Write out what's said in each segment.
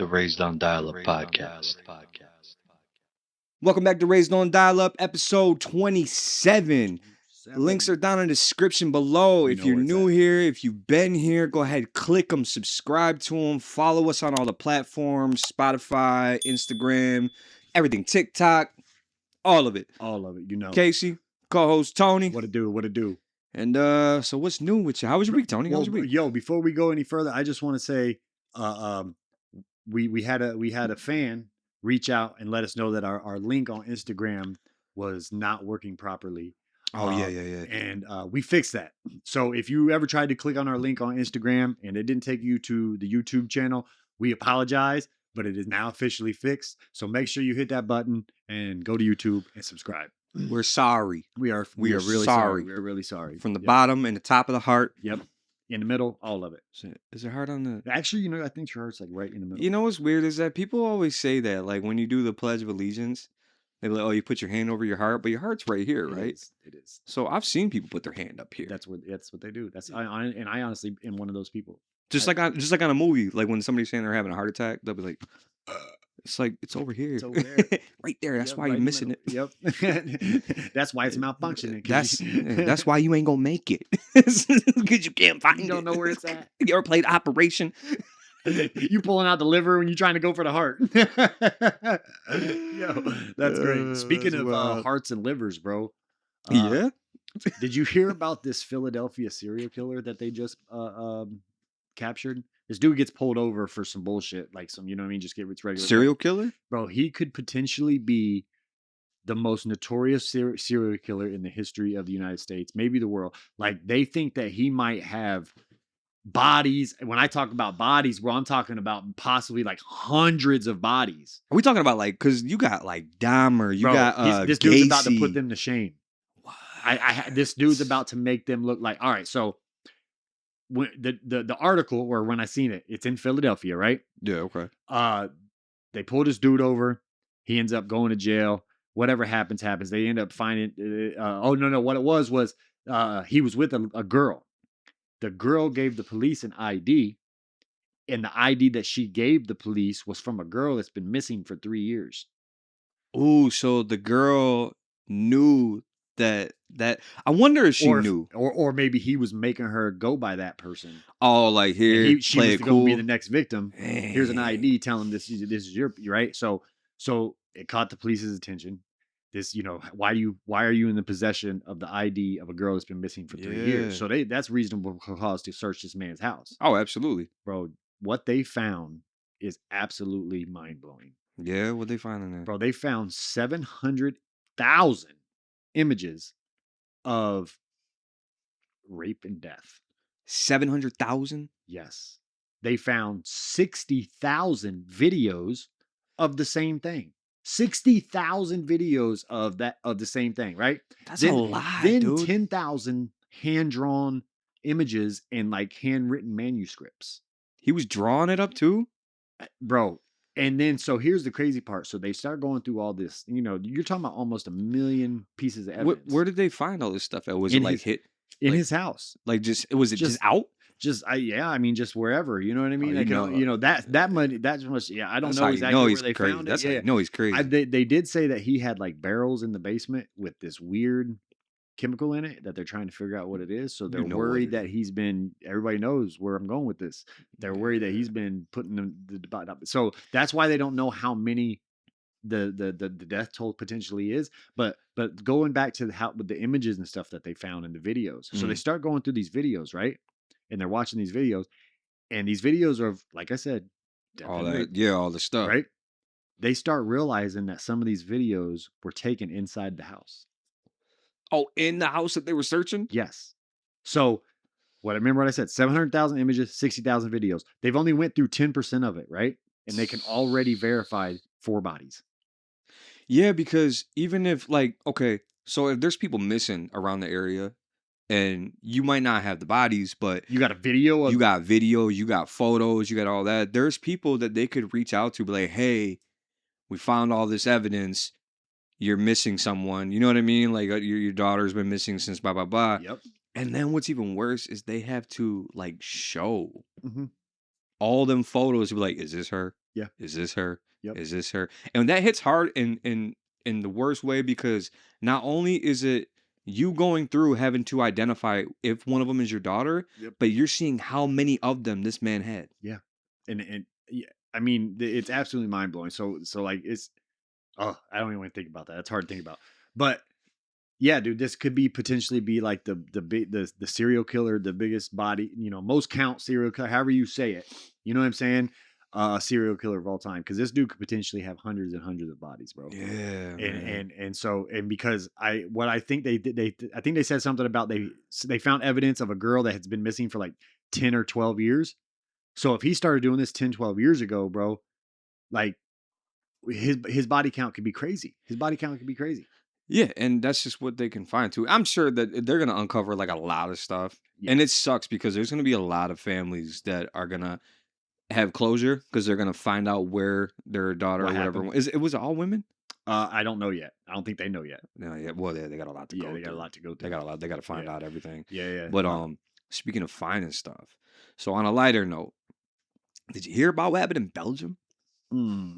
the Raised on Dialup podcast. Welcome back to Raised on Dialup, episode 27. Links are down in the description below. If you're new here, if you've been here, go ahead, click them, subscribe to them, follow us on all the platforms, Spotify, Instagram, everything, TikTok, all of it. All of it, you know. Casey, co-host Tony. What it do? And so what's new with you? How was your week, Tony? How was your week? Yo, before we go any further, I just want to say we had a fan reach out and let us know that our link on Instagram was not working properly. Oh, yeah. And we fixed that. So if you ever tried to click on our link on Instagram and it didn't take you to the YouTube channel, we apologize, but it is now officially fixed. So make sure you hit that button and go to YouTube and subscribe. We're sorry. We are really sorry. We are really sorry. From the bottom and the top of the heart. Yep. In the middle, all of it. Is it hard on the... Actually, I think your heart's like right in the middle. You know what's weird is that people always say that, like when you do the Pledge of Allegiance, they're like, oh, you put your hand over your heart, but your heart's right here, right? It is. So I've seen people put their hand up here. That's what they do. I honestly am one of those people. Just like on a movie, like when somebody's saying they're having a heart attack, they'll be like, it's like it's over here. It's over there. Right there. That's why you're missing it. Yep. That's why it's malfunctioning. That's why you ain't gonna make it. Because you can't find it. You don't know where it's at. You ever played Operation? You pulling out the liver when you're trying to go for the heart. Yo, that's great. Speaking of hearts and livers, bro. Yeah. Did you hear about this Philadelphia serial killer that they just captured? This dude gets pulled over for some bullshit, like some, just get its regular serial killer? Bro, he could potentially be the most notorious serial killer in the history of the United States, maybe the world. Like, they think that he might have bodies. When I talk about bodies, bro, I'm talking about possibly like hundreds of bodies. Are we talking about like, because you got like Dahmer, you got this Gacy. Dude's about to put them to shame. This dude's about to make them look like, all right, so when the article, or when I seen it, it's in Philadelphia, right? Yeah, okay. They pulled this dude over. He ends up going to jail. Whatever happens. They end up finding. What it was he was with a girl. The girl gave the police an ID, and the ID that she gave the police was from a girl that's been missing for 3 years. Ooh, so the girl knew that I wonder if she knew, or maybe he was making her go by that person. Oh, like here, she play was it going to cool. be the next victim. Here's an ID telling this is your right. So it caught the police's attention. This, why are you in the possession of the ID of a girl that's been missing for 3 years? So that's reasonable cause to search this man's house. Oh, absolutely, bro. What they found is absolutely mind blowing. Yeah, what they find in there, bro? They found 700,000 images of rape and death. 700,000? Yes. They found 60,000 videos of the same thing. 60,000 videos of the same thing, right? That's a lot, then dude. 10,000 hand-drawn images and like handwritten manuscripts. He was drawing it up too? Bro. And then, so here's the crazy part. So they start going through all this, you're talking about almost 1 million pieces of evidence. Where did they find all this stuff at? Was it like his house? Like just out? Just wherever, you know what I mean? That money, that's much. Yeah, I don't know exactly where they found it. That's how you know he's crazy. They did say that he had like barrels in the basement with this weird chemical in it that they're trying to figure out what it is. So they're worried that he's been. Everybody knows where I'm going with this. They're worried that he's been putting the debate up. So that's why they don't know how many the death toll potentially is. But going back to with the images and stuff that they found in the videos. So they start going through these videos, right? And they're watching these videos, and these videos are, like I said, all the stuff, right? They start realizing that some of these videos were taken inside the house. Oh, in the house that they were searching? Yes. So, what I said, 700,000 images, 60,000 videos. They've only went through 10% of it, right? And they can already verify 4 bodies. Yeah, because even if so if there's people missing around the area, and you might not have the bodies, but you got a video. You got video, you got photos, you got all that. There's people that they could reach out to, be like, hey, we found all this evidence. You're missing someone. You know what I mean? Like your daughter's been missing since blah, blah, blah. Yep. And then what's even worse is they have to show all them photos to be like, is this her? Yeah. Is this her? Yep. Is this her? And that hits hard in the worst way, because not only is it you going through having to identify if one of them is your daughter, Yep. but you're seeing how many of them this man had. Yeah. And yeah, I mean, it's absolutely mind blowing. So like it's, oh, I don't even want to think about that. It's hard to think about. But yeah, dude, this could be potentially be like the serial killer, the biggest body, most count serial killer, however you say it. You know what I'm saying? Serial killer of all time, because this dude could potentially have hundreds and hundreds of bodies, bro. Yeah, And man. and so, and because I think they did, I think they said something about they found evidence of a girl that has been missing for like 10 or 12 years. So if he started doing this 10, 12 years ago, bro, like his body count could be crazy. His body count could be crazy. Yeah, and that's just what they can find too. I'm sure that they're gonna uncover like a lot of stuff, Yeah. and it sucks because there's gonna be a lot of families that are gonna have closure because they're gonna find out where their daughter What or whatever happened? is. It was all women. I don't know yet. I don't think they know yet. No, yeah. Well, they got a lot to Yeah, go they got a through. lot to go They through. got a lot. They got to find Yeah. out everything. Yeah. But speaking of finding stuff, so on a lighter note, did you hear about what happened in Belgium?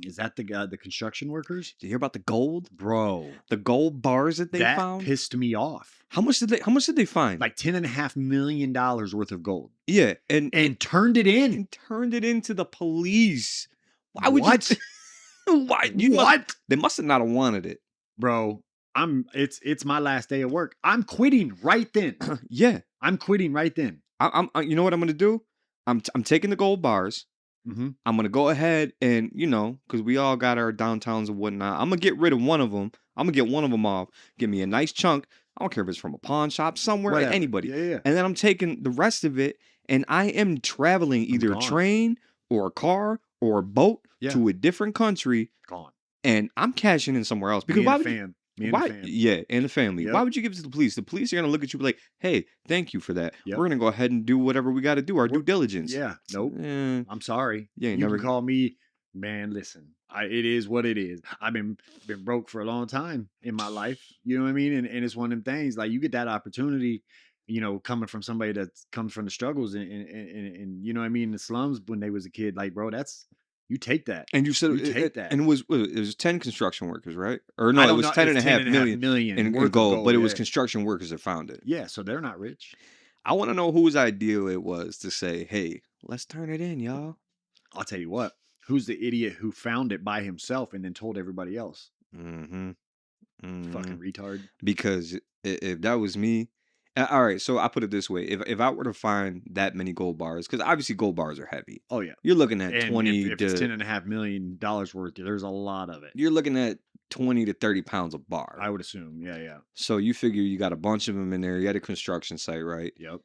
Is that the construction workers? Did you hear about the gold? Bro, The gold bars that they that found? pissed me off. How much did they find? Like $10.5 million worth of gold. Yeah, and turned it in. and turned it into the police. Why would What? you? Why? What? They must have not have wanted it. Bro, it's my last day of work. I'm quitting right then. Yeah, I'm quitting right then. you know what I'm gonna do? I'm taking the gold bars. Mm-hmm. I'm gonna go ahead and because we all got our downtowns and whatnot. I'm gonna get rid of one of them. I'm gonna get one of them off. Give me a nice chunk. I don't care if it's from a pawn shop somewhere, Whatever. anybody. Yeah. And then I'm taking the rest of it, and I am traveling either a gone. train or a car or a boat Yeah. to a different country, Gone. and I'm cashing in somewhere else. Because Me why and would the you? fam. Me and Why? the fam. Yeah, and the family. Yep. Why would you give it to the police? The police are gonna look at you like, "Hey, thank you for that. Yep. We're gonna go ahead and do whatever we got to do, our due diligence." Yeah. Nope. Eh, I'm sorry. Yeah, you never can call me, man. Listen, it is what it is. I've been broke for a long time in my life. You know what I mean? And it's one of them things. Like you get that opportunity, coming from somebody that comes from the struggles and you know what I mean, the slums when they was a kid. Like, bro, you take that. And you said You take that. and it was 10 construction workers, right? Or no, I it don't was know, 10 it's and a half million in worth of gold, but it was yeah. construction workers that found it. Yeah, so they're not rich. I want to know whose idea it was to say, "Hey, let's turn it in, y'all." I'll tell you what. Who's the idiot who found it by himself and then told everybody else? Mm-hmm. Fucking retard. Because if that was me, all right. So I put it this way: if I were to find that many gold bars, because obviously gold bars are heavy. Oh yeah, you're looking at and 20 if it's $10.5 million worth, there's a lot of it. You're looking at 20 to 30 pounds a bar. I would assume. Yeah. So you figure you got a bunch of them in there. You had a construction site, right? Yep.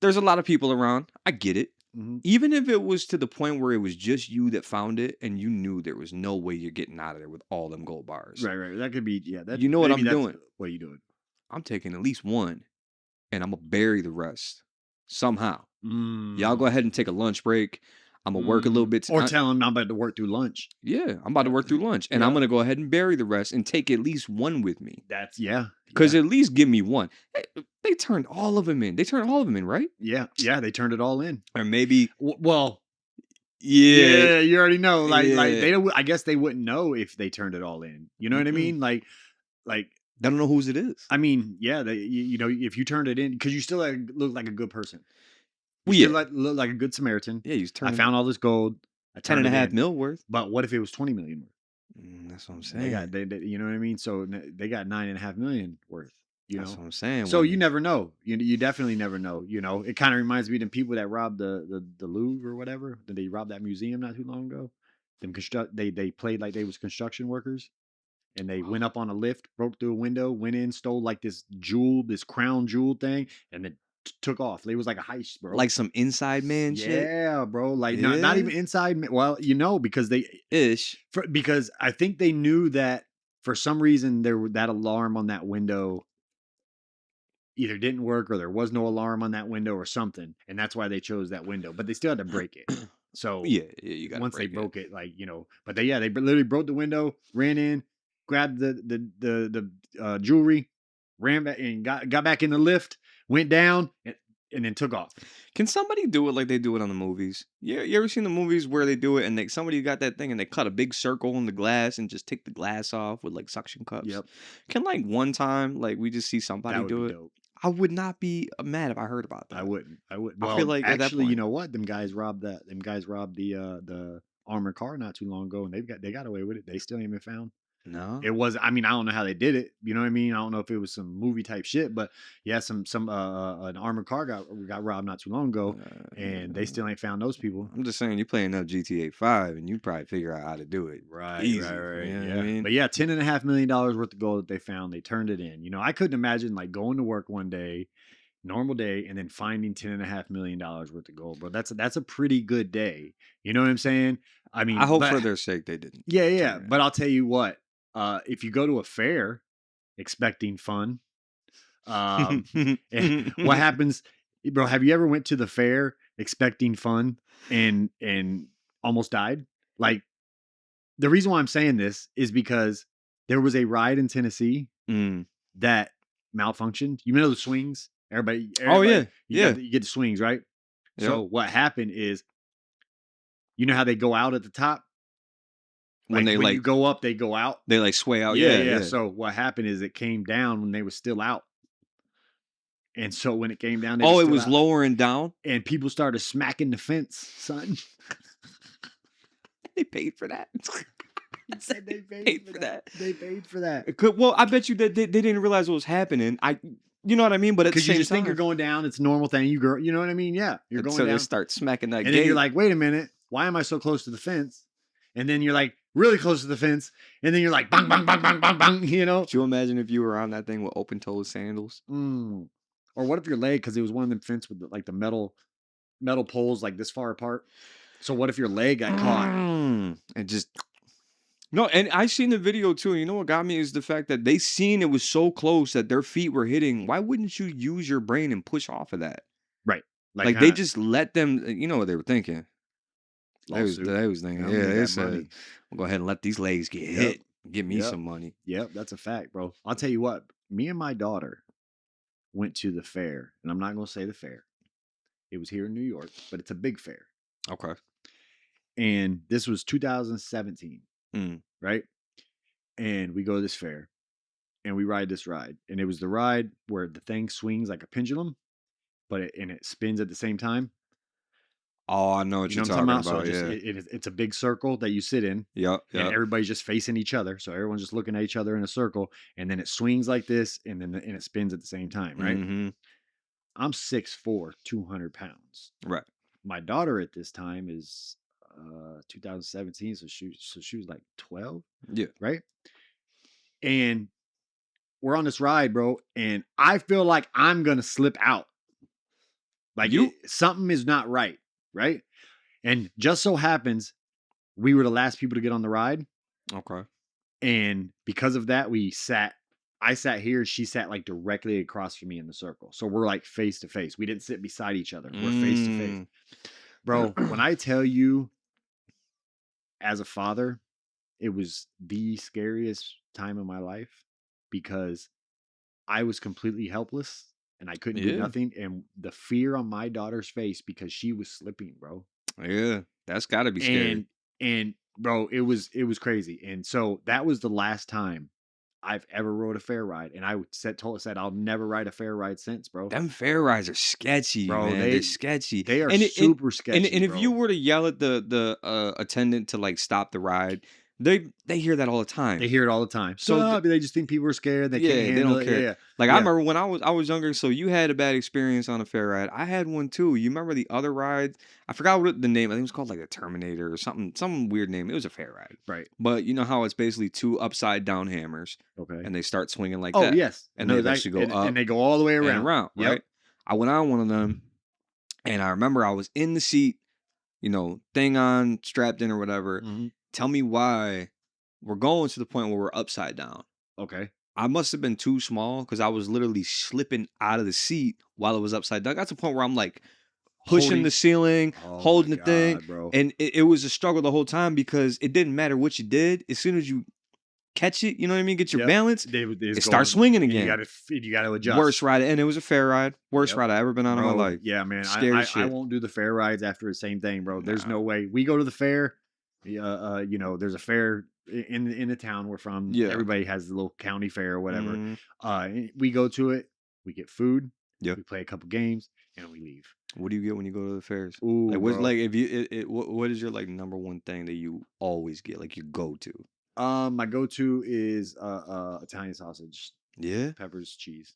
There's a lot of people around. I get it. Mm-hmm. Even if it was to the point where it was just you that found it and you knew there was no way you're getting out of there with all them gold bars. Right. That could be, yeah. You know what I'm doing? What are you doing? I'm taking at least one and I'm going to bury the rest somehow. Y'all go ahead and take a lunch break. I'm going to work a little bit. Or tell them I'm about to work through lunch. Yeah, I'm about to work through lunch. And I'm going to go ahead and bury the rest and take at least one with me. That's, yeah. Because at least give me one. They turned all of them in. They turned all of them in, right? Yeah, they turned it all in. Or maybe... Well... Yeah, you already know. Like they don't. I guess they wouldn't know if they turned it all in. You know what I mean? Like they don't know whose it is. I mean, yeah. If you turned it in, because you still look like a good person. You still look like a good Samaritan. Yeah, I found all this gold. $10.5 million worth. But what if it was $20 million worth? That's what I'm saying. They you know what I mean? So they got $9.5 million worth. That's what I'm saying. So you never know. You definitely never know. It kind of reminds me of the people that robbed the Louvre or whatever. They robbed that museum not too long ago. They played like they was construction workers, and they went up on a lift, broke through a window, went in, stole like this crown jewel thing, and then took off. It was like a heist, bro. Like some inside man shit. Yeah, bro. Like not even inside man. Well, because because I think they knew that for some reason that alarm on that window either didn't work or there was no alarm on that window or something, and that's why they chose that window. But they still had to break it. So yeah, you got once they broke it, like But they literally broke the window, ran in, grabbed the jewelry, ran back and got back in the lift, went down, and and then took off. Can somebody do it like they do it on the movies? You ever seen the movies where they do it and somebody got that thing and they cut a big circle in the glass and just take the glass off with like suction cups? Yep. Can like one time like we just see somebody That would do be it? dope. I would not be mad if I heard about that. I wouldn't. I feel like at that actually, you point- know what? Them guys robbed the armored car not too long ago, and they got away with it. They still ain't been found. No. It was. I mean, I don't know how they did it. You know what I mean? I don't know if it was some movie type shit, but yeah, some an armored car got robbed not too long ago, and they still ain't found those people. I'm just saying, you playing up GTA 5, and you probably figure out how to do it. Right, Easy, right. you know Yeah, what I mean? but yeah, $10.5 million worth of gold that they found. They turned it in. You know, I couldn't imagine like going to work one day, normal day, and then finding $10.5 million worth of gold, bro. That's a pretty good day. You know what I'm saying? I mean, I hope but- for their sake they didn't. Yeah, turn yeah. it in. But I'll tell you what, if you go to a fair expecting fun, what happens, bro? Have you ever went to the fair expecting fun and almost died? Like, the reason why I'm saying this is because there was a ride in Tennessee Mm. that malfunctioned. You know the swings? Everybody Oh, yeah. you get the swings, right? So what happened is, you know how they go out at the top? When they when like you go up, they go out. they like sway out. Yeah. So what happened is it came down when they were still out. And so when it came down, they oh, were it still was out. lowering down. And people started smacking the fence, son. They paid for that. He said they Paid for that. They paid for that. Well, I bet you that they didn't realize what was happening. You know what I mean? But at the Because you same just think time, you're going down. It's a normal thing. You know what I mean? Yeah. You're going so down. they start smacking that And gate. then you're like, wait a minute. Why am I so close to the fence? And then you're like really close to the fence. And then you're like, bang, bang, bang, bang, bang, bang, you know? Could you imagine if you were on that thing with open-toed sandals? Mm. Or what if your leg, because it was one of them fence with the metal poles like this far apart. So what if your leg got caught? And just no, and I seen the video too. You know what got me is the fact that they seen it was so close that their feet were hitting. Why wouldn't you use your brain and push off of that? Right. Like they just let them. You know what they were thinking? They was thinking, I'm yeah. gonna They get said, money. "We'll go ahead and let these legs get hit. Give me some money." Yep, that's a fact, bro. I'll tell you what. Me and my daughter went to the fair, and I'm not going to say the fair. It was here in New York, but it's a big fair. Okay. And this was 2017, right? And we go to this fair, and we ride this ride, and it was the ride where the thing swings like a pendulum, but it spins at the same time. Oh, I know what you're what talking I'm about. So Yeah. it's a big circle that you sit in. Yep. And everybody's just facing each other. So everyone's just looking at each other in a circle. And then it swings like this, and then it spins at the same time, right? Mm-hmm. I'm 6'4", 200 pounds. Right. My daughter at this time is 2017, so she was like 12. Yeah. Right? And we're on this ride, bro, and I feel like I'm gonna slip out. Like something is not right. Right? And just so happens we were the last people to get on the ride. Okay. And because of that, I sat here, she sat like directly across from me in the circle. So we're like face to face. We didn't sit beside each other. We're face to face. Bro, when I tell you as a father, it was the scariest time of my life because I was completely helpless and I couldn't do nothing. And the fear on my daughter's face because she was slipping, bro. Yeah, that's got to be scary. And bro, it was crazy. And so that was the last time I've ever rode a fair ride. And I said I'll never ride a fair ride since, bro. Them fair rides are sketchy, bro. Man. They're sketchy. They are super sketchy. And if you were to yell at the attendant to like stop the ride, they hear that all the time. They hear it all the time. So they just think people are scared. They can't handle they don't care. Yeah. Like I remember when I was younger. So you had a bad experience on a fair ride. I had one too. You remember the other ride? I forgot what the name. I think it was called like the Terminator or something. Some weird name. It was a fair ride, right? But you know how it's basically two upside down hammers. Okay. And they start swinging like that. Oh yes. And they actually go up and they go all the way around. Right. Yep. I went on one of them, and I remember I was in the seat, thing on, strapped in or whatever. Mm-hmm. Tell me why we're going to the point where we're upside down. Okay. I must have been too small because I was literally slipping out of the seat while it was upside down. I got to the point where I'm like pushing the ceiling, holding the thing. Bro. And it was a struggle the whole time because it didn't matter what you did. As soon as you catch it. You know what I mean? Get your Yep. balance. It starts swinging again. You got to adjust. Worst ride, and it was a fair ride. Worst Yep. ride I ever been on in my life. Yeah, man. Scary I shit. won't do the fair rides after the same thing, bro. There's no way. We go to the fair. You know, there's a fair in the town we're from. Yeah. Everybody has the little county fair or whatever. Mhm. We go to it. We get food. Yep. We play a couple games and we leave. What do you get when you go to the fairs? Ooh, like what's bro. like if you what is your like number one thing that you always get, like you go to? My go-to is Italian sausage. Yeah. Peppers, cheese.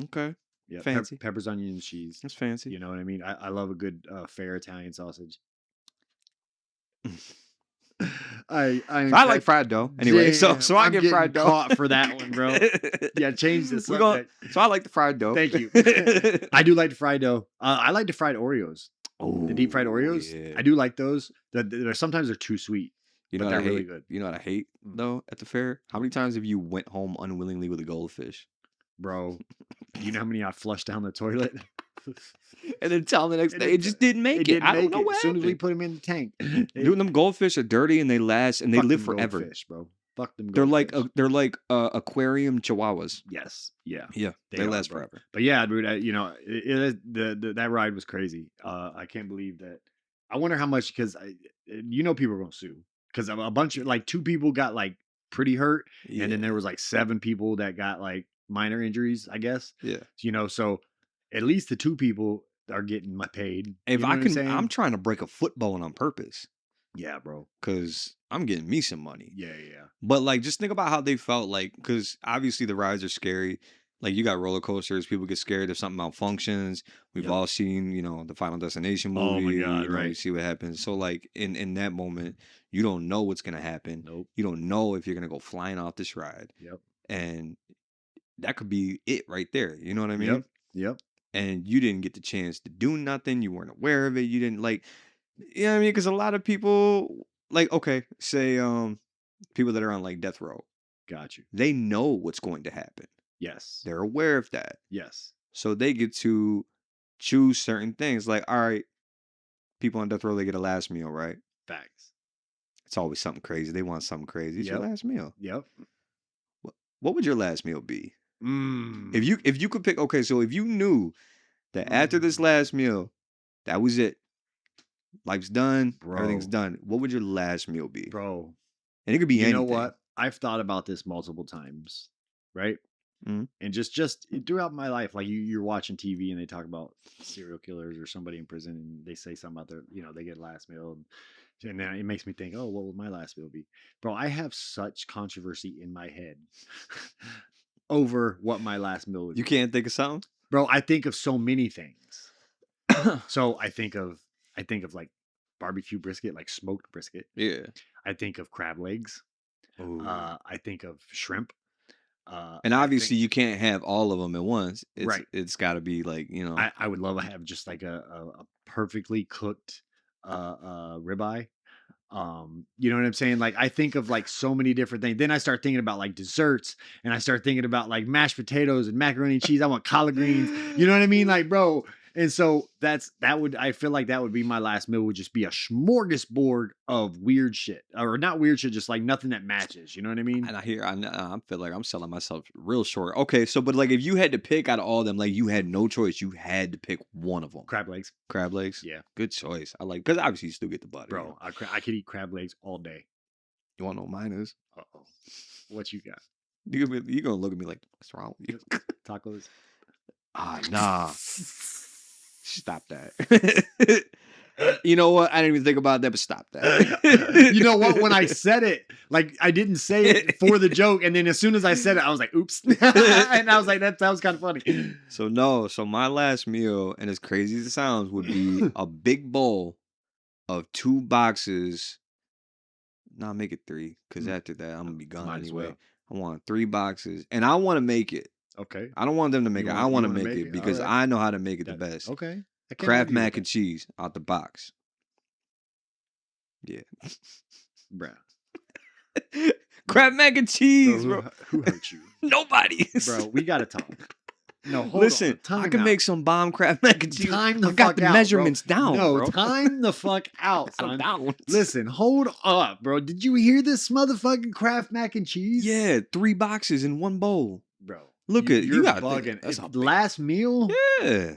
Okay. Yeah. Fancy. Peppers, onions, cheese. That's fancy. You know what I mean? I love a good fair Italian sausage. I like fried dough anyway. Damn, so I I'm get getting fried dough. caught for that one, bro. Yeah, change this. So I like the fried dough. Thank you. I do like the fried dough. I like the fried Oreos. The deep fried Oreos. Yeah. I do like those. Sometimes they're too sweet. You know but what I they're hate? really good. You know what I hate though at the fair? How many times have you went home unwillingly with a goldfish? Bro, you know how many I flushed down the toilet? And then tell them the next day it just didn't make it. I don't know what As soon as we happened. put them in the tank. Dude, them goldfish are dirty and they last and they Fuck live them forever. Goldfish, bro. Fuck them. They're like goldfish. aquarium chihuahuas. Yes. Yeah. Yeah, they are, last bro. forever. But yeah, dude, you know, that ride was crazy. I can't believe that. I wonder how much, because you know people are gonna sue because a bunch of like 2 people got like pretty hurt, and then there was like 7 people that got like minor injuries, I guess. Yeah. You know, so at least the 2 people are getting paid. If You know I what I'm can, I'm saying? trying to break a foot bone on purpose Yeah, bro. because I'm getting me some money. Yeah. But like, just think about how they felt like, because obviously the rides are scary. Like you got roller coasters, people get scared if something malfunctions. We've Yep. all seen, you know, the Final Destination Oh movie. my God, you know, right. You see what happens. So like in that moment, you don't know what's gonna happen. Nope. You don't know if you're gonna go flying off this ride. Yep. And that could be it right there. You know what I mean? Yep. And you didn't get the chance to do nothing. You weren't aware of it. You didn't like, you know what I mean? Because a lot of people, like, okay, say people that are on like death row, Got you. they know what's going to happen. Yes. They're aware of that. Yes. So they get to choose certain things. Like, all right, people on death row, they get a last meal, right? Facts. It's always something crazy. They want something crazy. It's your Yep. last meal. Yep. What would your last meal be? Mm. If you could pick, okay, so if you knew that after this last meal, that was it. Life's done. Everything's Bro. done. What would your last meal be? Bro, And it could be you anything. know what? I've thought about this multiple times, right? Mhm. And just throughout my life, like you're watching TV and they talk about serial killers or somebody in prison, and they say something about their, you know, they get last meal, and then it makes me think, oh, what would my last meal be? Bro, I have such controversy in my head over what my last meal would be. You can't think of something? Bro, I think of so many things. So I think of like barbecue brisket, like smoked brisket. Yeah. I think of crab legs. Ooh. I think of shrimp. And I obviously, think- you can't have all of them at once. Right. It's got to be like, you know. I would love to have just like a perfectly cooked ribeye. You know what I'm saying? Like I think of like so many different things. Then I start thinking about like desserts, and I start thinking about like mashed potatoes and macaroni and cheese. I want collard greens. You know what I mean? Like, bro. And so I feel like that would be my last meal, would just be a smorgasbord of weird shit, or not weird shit, just like nothing that matches. You know what I mean? And I feel like I'm selling myself real short. Okay, so but like if you had to pick out of all of them, like you had no choice, you had to pick one of them. Crab legs, Crab legs. yeah, Good choice. I like, because obviously you still get the butter. bro. I could eat crab legs all day. You want to know what mine is? Uh-oh. What you got? You're gonna look at me like, what's wrong with you? Tacos. Ah, nah. Stop that. You know what? I didn't even think about that, but stop that. You know what? When I said it, like I didn't say it for the joke, and then as soon as I said it, I was like, "Oops!" And I was like, "That was kind of funny." So no, so my last meal, and as crazy as it sounds, would be a big bowl of 2 boxes. Nah, make it 3, because after that I'm gonna be gone Might as anyway. well. I want 3 boxes, and I want to make it. Okay. I don't want them to make You it. want- I you want to wanna make make it it? because Alright. I know how to make it the That- best. Okay. I can't Kraft argue with mac that. and cheese out the box. Yeah. Bruh. Kraft mac and cheese, Bro, bro. who hurt you? Nobody. Bro, we gotta talk. No, hold Listen, on. Time I can out. make some bomb Kraft mac and cheese. Time the I got fuck the out, measurements bro. down, No, bro. time the fuck out, I'm son. down. Listen, hold up, bro. Did you hear this motherfucking Kraft mac and cheese? Yeah, 3 boxes in one bowl. Bro. Look at you're you got bugging. that's If a last meal? yeah.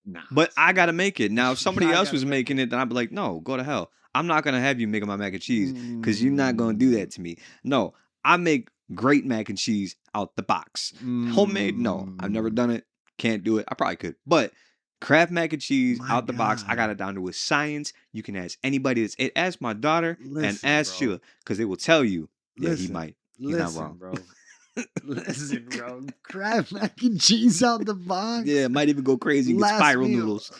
Nah. But I gotta make it. Now, if somebody I else gotta was make making it, then I'd be like, no, go to hell. I'm not gonna have you making my mac and cheese because you're not gonna do that to me. No, I make great mac and cheese out the box. Homemade, no. I've never done it. Can't do it. I probably could. But Kraft mac and cheese My out the box, I got God. it down to a science. You can ask anybody that's it. Ask my daughter and Listen, ask bro. Sheila because they will tell you. Yeah, he Listen, might. He's not listen, wrong. bro. Listen, bro. Kraft mac and cheese out the box. Yeah, might even go crazy and get Last spiral meal. noodles.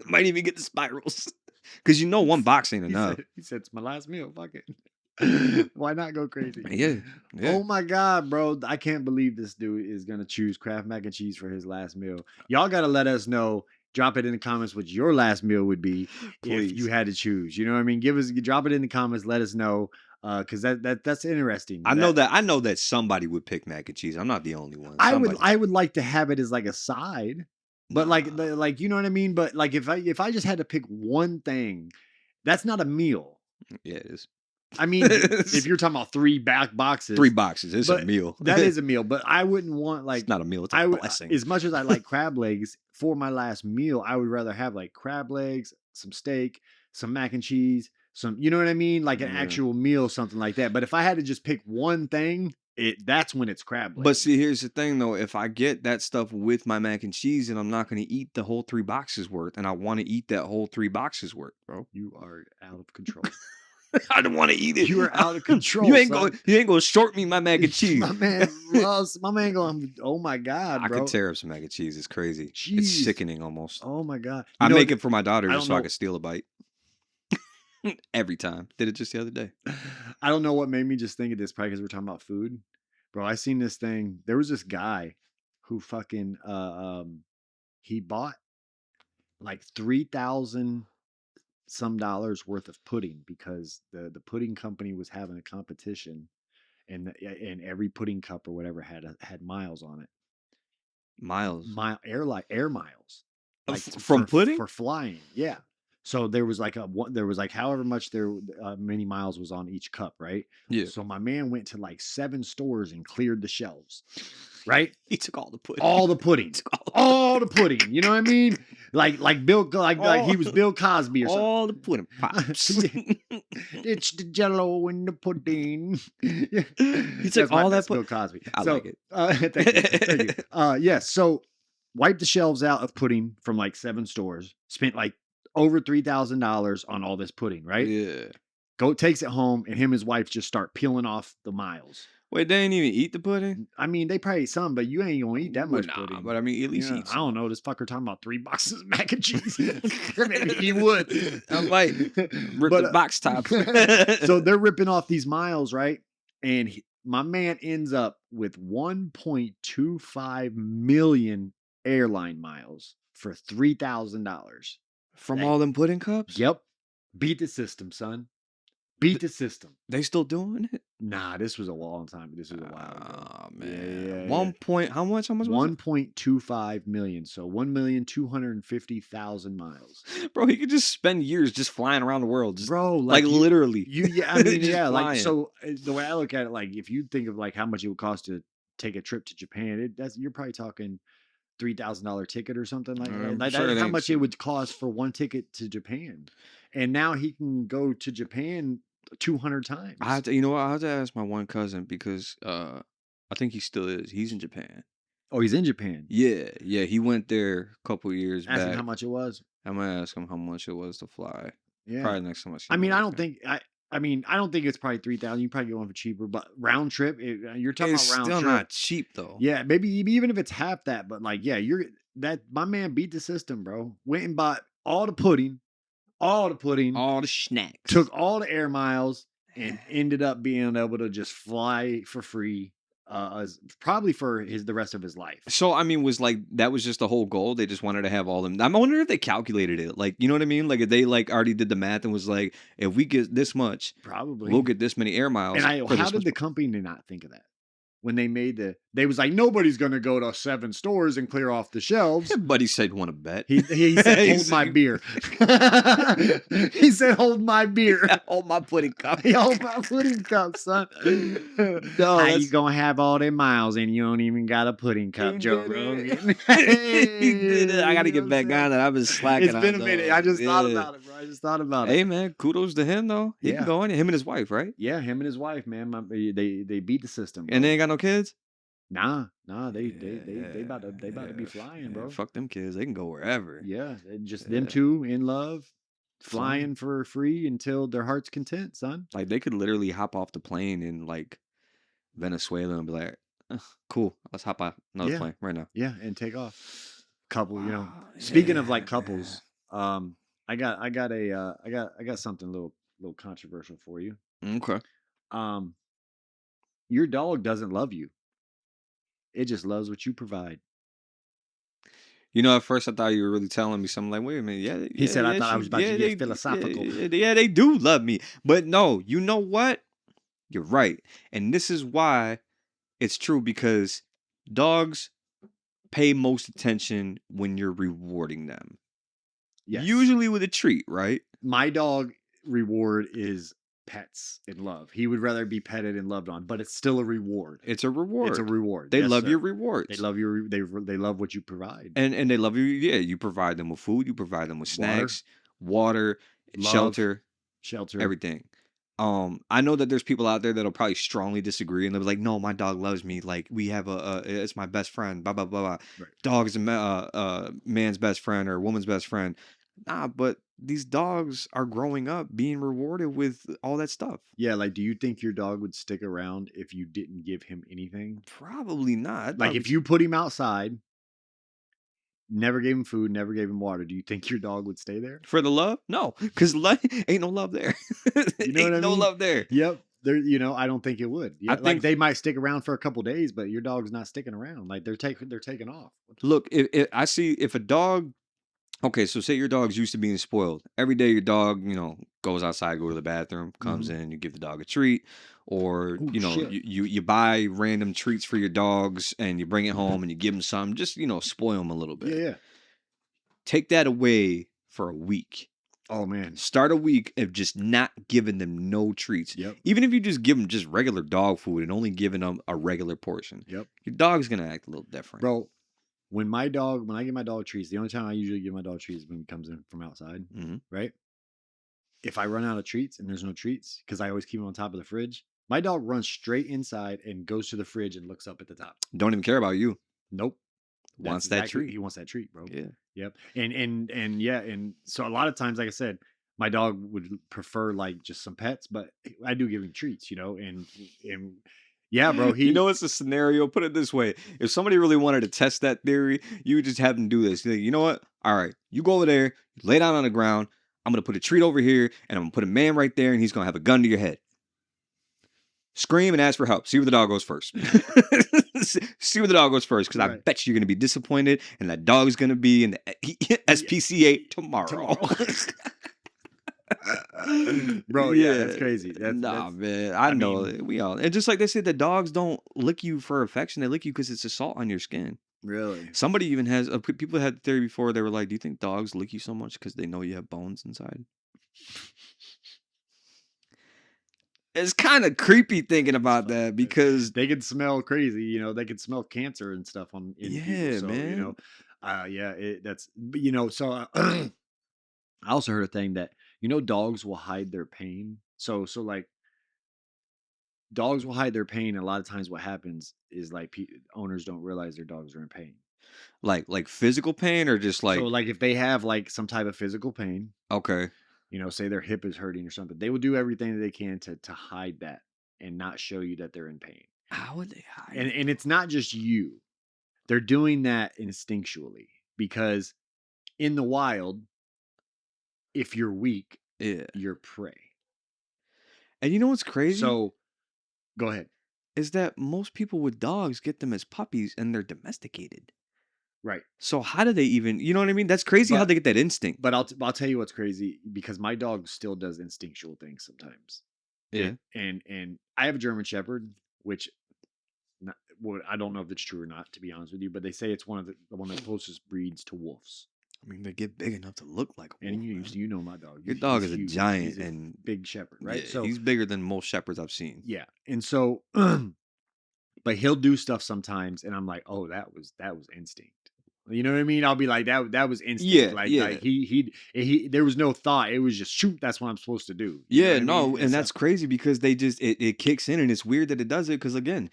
Might even get the spirals. Because you know one box ain't enough. He said, it's my last meal. Fuck it. Why not go crazy? Yeah. Oh my God, bro. I can't believe this dude is going to choose Kraft mac and cheese for his last meal. Y'all got to let us know. Drop it in the comments what your last meal would be Please. if you had to choose. You know what I mean? Drop it in the comments. Let us know. Because that's interesting. I know that somebody would pick mac and cheese. I'm not the only one. I Somebody. would like to have it as like a side, but like you know what I mean. But like if I just had to pick one thing, that's not a meal. Yeah, it is. I mean, if you're talking about 3 back boxes, 3 boxes. It's a but meal. that is a meal. But I wouldn't want like It's not a meal. It's a blessing. As much as I like crab legs for my last meal, I would rather have like crab legs, some steak, some mac and cheese, some, you know what I mean, like an actual meal, something like that. But if I had to just pick one thing, that's when it's crab legs. But see, here's the thing though. If I get that stuff with my mac and cheese, and I'm not going to eat the whole 3 boxes worth, and I want to eat that whole 3 boxes worth, bro. You are out of control. I don't want to eat it. You are out of control. You ain't going to short me my mac and cheese. My man loves my man going, oh my God, bro. I could tear up some mac and cheese. It's crazy. Jeez. It's sickening almost. Oh my God. I make it for my daughter I just don't so I know. can steal a bite. Every time. Did it just the other day. I don't know what made me just think of this, probably because we're talking about food. Bro, I seen this thing. There was this guy who fucking he bought like 3,000 some dollars worth of pudding because the pudding company was having a competition, and every pudding cup or whatever had miles on it. Miles. Air miles. Like from pudding? For flying. Yeah. So there was like however much many miles was on each cup, right? Yeah. So my man went to like 7 stores and cleared the shelves, right? He took all the pudding. All the pudding. All the pudding. You know what I mean? Like Bill, like he was Bill Cosby or something. All the pudding pops. It's the Jello in the pudding. He took all that Bill Cosby. I like it. Thank you. Yeah. So wiped the shelves out of pudding from like 7 stores. Spent like over $3,000 on all this pudding, right? Yeah. Takes it home, and him and his wife just start peeling off the miles. Wait, they ain't even eat the pudding? I mean, they probably ate some, but you ain't gonna eat that much pudding. But I mean, at least eat some. I don't know. This fucker talking about 3 boxes of mac and cheese. Maybe he would. I might rip the box top. So they're ripping off these miles, right? And my man ends up with 1.25 million airline miles for $3,000 from all them pudding cups. Yep, beat the system, son. Beat the system. They still doing it? Nah, this was a long time. This was a while ago. Oh man, Yeah. How much? 1.25 million. So 1,250,000 miles. Bro, he could just spend years just flying around the world, just, bro. like literally. I mean, Just yeah. Like flying. so, the way I look at it, like if you think of like how much it would cost to take a trip to Japan, you're probably talking $3,000 ticket or something like that. Like sure that's how much it would cost for one ticket to Japan. And now he can go to Japan 200 times. I have to ask my one cousin because I think he still is. He's in Japan. Oh, he's in Japan. Yeah. He went there a couple years back. Ask him how much it was. I'm gonna ask him how much it was to fly. Yeah, probably next time I see him. I mean, on I don't Japan. think I don't think it's probably 3,000. You probably get one for cheaper, but round trip. You're talking It's about round still trip. not cheap though. Yeah, maybe even if it's half that, but like, yeah, my man beat the system, bro. Went and bought all the pudding, all the snacks, took all the air miles, and ended up being able to just fly for free, probably for the rest of his life. So I mean, that was just the whole goal? They just wanted to have all them. I'm wondering if they calculated it. Like, you know what I mean? Like, if they like already did the math and was like, if we get this much, probably we'll get this many air miles. And how did the company not think of that? when they made they was like, nobody's gonna go to 7 stores and clear off the shelves. Buddy said, "Want to bet?" He said, "Hold my beer." He said, "Hold my beer." Hold my pudding cup. Hold my pudding cup, son. No, how you gonna have all them miles and you don't even got a pudding cup, Joe Rogan? He did it. I gotta get back on it. I've been slacking. It's been a minute. I just thought about it, bro. I just thought about it. Hey man, kudos to him though. He can go on it. Him and his wife, right? Yeah, him and his wife, man. They beat the system, bro. And they ain't got no kids. Nah, they about to be flying, bro. Fuck them kids. They can go wherever. Yeah, just them two in love, flying for free until their heart's content, son. Like they could literally hop off the plane in like Venezuela and be like, "Cool, let's hop on another plane right now." Yeah, and take off. Couple, you know. Speaking of like couples, I got something a little controversial for you. Okay. Your dog doesn't love you. It just loves what you provide. You know, at first I thought you were really telling me something like, wait a minute. Yeah. He said, I thought I was about to get philosophical. Yeah, they do love me. But no, you know what? You're right. And this is why it's true, because dogs pay most attention when you're rewarding them. Yes. Usually with a treat, right? My dog reward is pets and love. He would rather be petted and loved on, but it's still a reward. It's a reward. It's a reward. They love your rewards. They love your. They love what you provide. And they love you. Yeah, you provide them with food. You provide them with snacks, water, love, shelter, everything. I know that there's people out there that'll probably strongly disagree, and they'll be like, "No, my dog loves me. Like we have it's my best friend. Blah blah blah blah. Right. Dog is a man's best friend or a woman's best friend." Nah, but these dogs are growing up being rewarded with all that stuff. Yeah, like, do you think your dog would stick around if you didn't give him anything? Probably not. Like, if you put him outside, never gave him food, never gave him water, do you think your dog would stay there? For the love? No, because ain't no love there. You know what I mean? No love there. Yep. There, I don't think it would. Yeah, I think they might stick around for a couple days, but your dog's not sticking around. Like they're taking off. Look, if a dog. Okay, so say your dog's used to being spoiled. Every day your dog, goes outside, go to the bathroom, comes in, you give the dog a treat, or you buy random treats for your dogs and you bring it home and you give them some, just spoil them a little bit. Yeah. Take that away for a week. Oh man. Start a week of just not giving them no treats. Yep. Even if you just give them just regular dog food and only giving them a regular portion. Yep. Your dog's gonna act a little different. Bro. When I give my dog treats, the only time I usually give my dog treats is when he comes in from outside, right? If I run out of treats and there's no treats, because I always keep them on top of the fridge, my dog runs straight inside and goes to the fridge and looks up at the top. Don't even care about you. Nope. Wants that treat. He wants that treat, bro. Yeah. Yep. And so a lot of times, like I said, my dog would prefer like just some pets, but I do give him treats, and yeah, bro. It's a scenario. Put it this way: if somebody really wanted to test that theory, you would just have them do this. You're like, you know what? All right, you go over there, lay down on the ground. I'm gonna put a treat over here, and I'm gonna put a man right there, and he's gonna have a gun to your head. Scream and ask for help. See where the dog goes first. See where the dog goes first, because I bet you're gonna be disappointed, and that dog's gonna be in the SPCA tomorrow. Bro, yeah, that's crazy. Man. I know we all, and just like they said, the dogs don't lick you for affection; they lick you because it's a salt on your skin. Really? Somebody even has people had the theory before. They were like, "Do you think dogs lick you so much because they know you have bones inside?" It's kind of creepy thinking about that because they can smell crazy. They can smell cancer and stuff in people. So, man. That's So I also heard a thing that dogs will hide their pain. So like dogs will hide their pain. And a lot of times, what happens is like owners don't realize their dogs are in pain. Like physical pain, or just like so like if they have like some type of physical pain. Okay. Say their hip is hurting or something, they will do everything that they can to hide that and not show you that they're in pain. How would they hide? And it's not just you. They're doing that instinctually because in the wild, if you're weak, you're prey. And you know what's crazy? So, go ahead. Is that most people with dogs get them as puppies and they're domesticated. Right. So how do they even, you know what I mean? That's crazy how they get that instinct. But I'll tell you what's crazy, because my dog still does instinctual things sometimes. Yeah. And I have a German Shepherd, which well, I don't know if it's true or not, to be honest with you, but they say it's one of the closest breeds to wolves. I mean, they get big enough to look like a wolf. And Man. you know my dog. Your dog He's is a huge. giant He's a and big shepherd, right? yeah, So he's bigger than most shepherds I've seen. yeah, and so, but he'll do stuff sometimes, and I'm like, oh, that was instinct. You know what I mean? I'll be like, that was instinct. Yeah, like yeah. like he there was no thought. It was just shoot. That's what I'm supposed to do. You know Yeah, what I no, mean? and so- that's crazy because they just it kicks in and it's weird that it does it because again,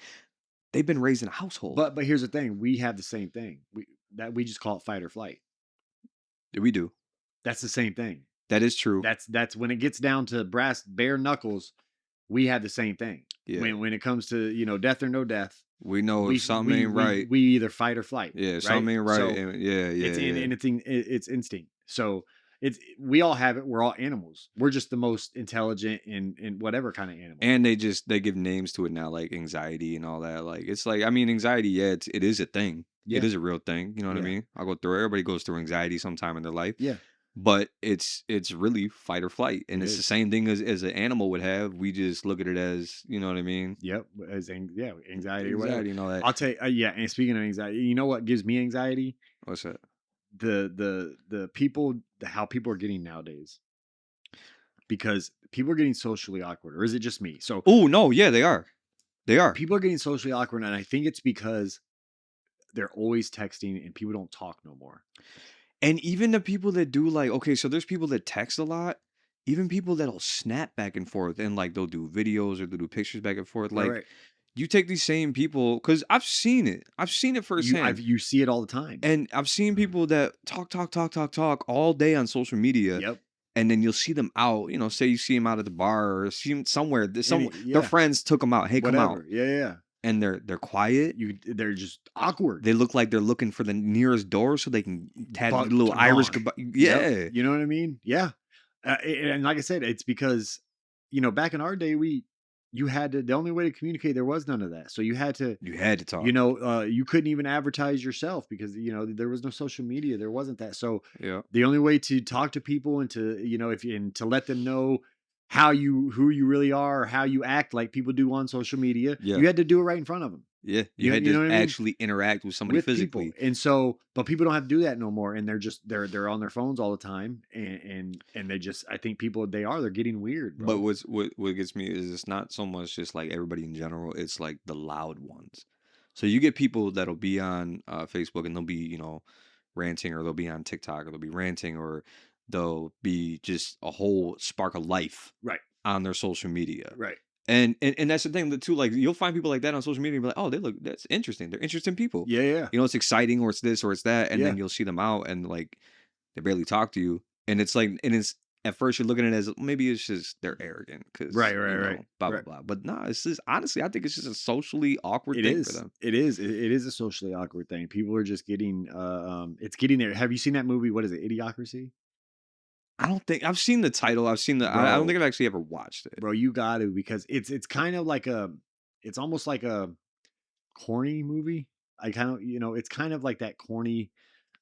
they've been raised in a household. But here's the thing: we have the same thing. We just call it fight or flight. We do. That's the same thing. That is true. That's when it gets down to brass bare knuckles. We have the same thing. Yeah. When it comes to death or no death, we know if something ain't right. We either fight or flight. Yeah, right? something ain't right. So and it's instinct. So we all have it. We're all animals. We're just the most intelligent in whatever kind of animal. And they give names to it now, like anxiety and all that. Like it's like, I mean, anxiety, yeah, it is a thing. Yeah. It is a real thing. You know what I Yeah. mean? I go through it. Everybody goes through anxiety sometime in their life. Yeah. But it's really fight or flight. And It it's the is. same thing as an animal would have. We just look at it as, you know what I mean? Yep. Anxiety or whatever. and all that. I'll tell you. Yeah. And speaking of anxiety, you know what gives me anxiety? What's that? The people, how people are getting nowadays. Because people are getting socially awkward, or is it just me? So Oh, no, yeah, they are. They are. people are getting socially awkward, and I think it's because they're always texting and people don't talk no more. And even the people that do like, okay, so there's people that text a lot, even people that'll snap back and forth and like they'll do videos or they'll do pictures back and forth. Like Right. you take these same people, because I've seen it firsthand. You see it all the time. And I've seen people that talk all day on social media. Yep. And then you'll see them out, say you see them out at the bar or see them somewhere. Yeah. Their friends took them out. Hey, come out. Whatever. Yeah. And they're quiet. They're just awkward. They look like they're looking for the nearest door so they can have a But little they're Irish gone. goodbye. Yep. Yeah. You know what I mean? Yeah. And like I said, it's because, back in our day, you had to, the only way to communicate, there was none of that. So you had to talk. you couldn't even advertise yourself because, there was no social media. There wasn't that. So Yeah. the only way to talk to people and to, and to let them know who you really are or how you act like people do on social media, Yeah. you had to do it right in front of them. Yeah. You had know to what I mean? actually interact with somebody With physically. people. And so, but people don't have to do that no more. And they're on their phones all the time. And they just, I think they're getting weird, bro. But what gets me is it's not so much just like everybody in general. It's like the loud ones. So you get people that'll be on Facebook and they'll be, ranting, or they'll be on TikTok, or they'll be ranting, or they'll be just a whole spark of life Right. on their social media. Right. And that's the thing that too, like you'll find people like that on social media and be like, oh, that's interesting. They're interesting people. Yeah. It's exciting, or it's this or it's that. And then Yeah. you'll see them out and like they barely talk to you. And it's like, and it's at first you're looking at it as maybe it's just they're arrogant because Right. blah, Right. blah, blah. But no, it's just honestly, I think it's just a socially awkward thing for them. It is. It is a socially awkward thing. People are just getting, it's getting there. Have you seen that movie? What is it? Idiocracy? I don't think I've seen the title. I've seen I don't think I've actually ever watched it. Bro, you got to, because it's kind of like it's almost like a corny movie. I kind of, it's kind of like that corny,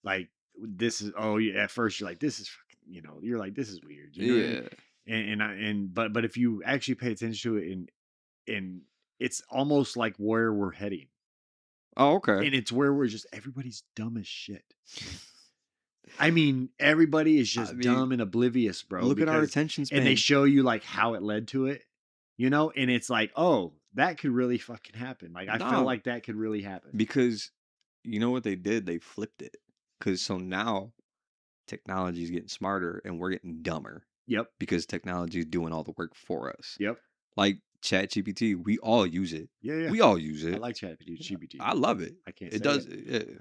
like this is, oh yeah, at first you're like, this is fucking, you're like, this is weird. You know what I mean? But if you actually pay attention to it and it's almost like where we're heading. Oh, okay. And it's where we're just, everybody's dumb as shit. I mean, everybody is just dumb and oblivious, bro. Look at our attention span. And they show you like how it led to it, and it's like, oh, that could really fucking happen. Like, I feel like that could really happen. Because you know what they did? They flipped it. Because so now technology is getting smarter and we're getting dumber. Yep. Because technology is doing all the work for us. Yep. Like ChatGPT, we all use it. Yeah. We all use it. I like ChatGPT. I love it. I can't.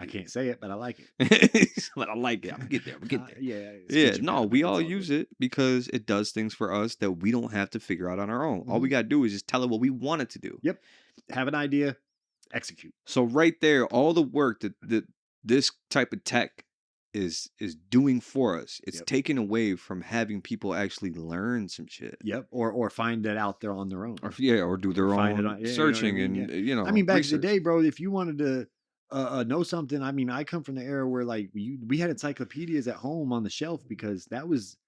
I can't say it, but I like it. But I like it. I'm get there. Yeah. Yeah. No, we all use it because it does things for us that we don't have to figure out on our own. All we gotta do is just tell it what we want it to do. Yep. Have an idea, execute. So right there, all the work that this type of tech is doing for us, it's taken away from having people actually learn some shit. Yep. Or find it out there on their own. Or do their own searching and I mean, back research. in the day, bro, if you wanted to know something, I mean, I come from the era where like we had encyclopedias at home on the shelf because that was,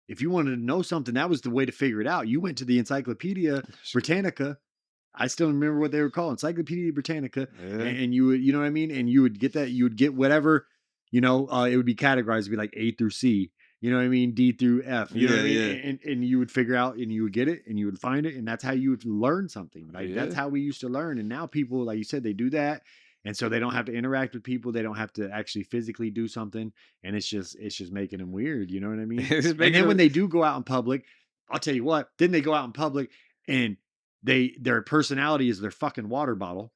if you wanted to know something, that was the way to figure it out. You went to the Encyclopedia Britannica I still remember what they were called, Encyclopedia Britannica, Yeah. and you would, you know what I mean, and you would get that, you would get whatever, it would be categorized to be like A through C, you know what I mean, D through F, you know what I mean, and you would figure out, and you would get it, and you would find it, and that's how you would learn something. Like that's how we used to learn, and now people, like you said, they do that, and so they don't have to interact with people, they don't have to actually physically do something, and it's just making them weird, you know what I mean? And then when they do go out in public, I'll tell you what, then they go out in public and their personality is their fucking water bottle.